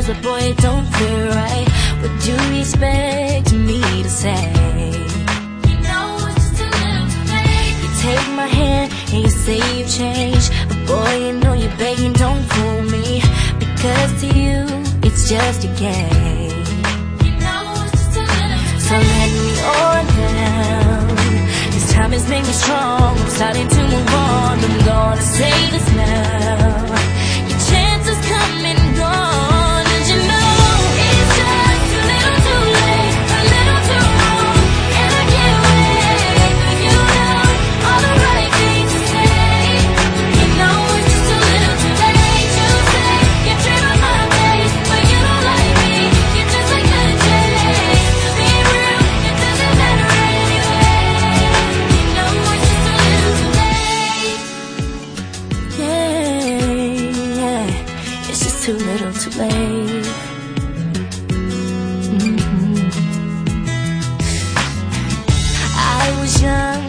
a boy, it don't feel right. What do you expect me to say? You know it's just a little too late. You take my hand and you say you've changed, but boy, you know you're begging, don't fool me, because to you it's just a game. You know it's just a little too late. So let me on down. This time has made me strong. I'm starting to move on. I'm gonna say this now. Your chance is coming and gone, and you know it's just a little too late, a little too wrong, and I can't wait for you to know all the right things to say. You know it's just a little too late to say you're dreaming my face, but you don't like me. You're just like the chase. Being real, it doesn't matter anyway. You know it's just a little too late. Yeah, it's just too little too late. I was young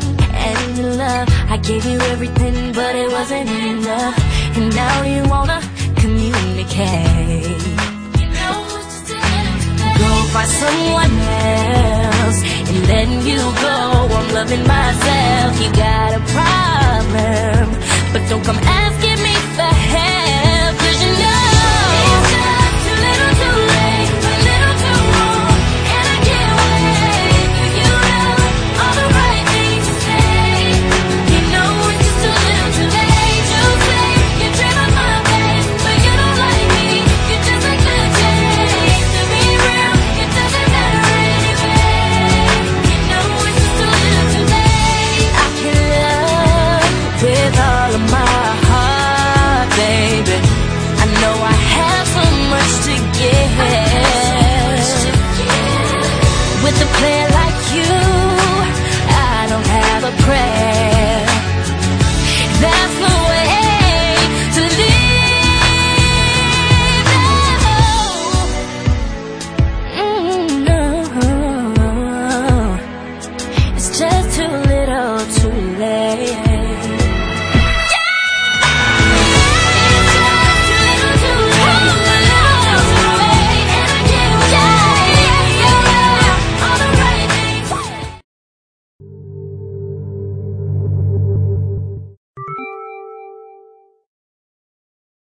and in love. I gave you everything, but it wasn't enough. And now you wanna communicate. You know it's just a little too late. Go find someone else and letting you go. I'm loving myself. You got a problem.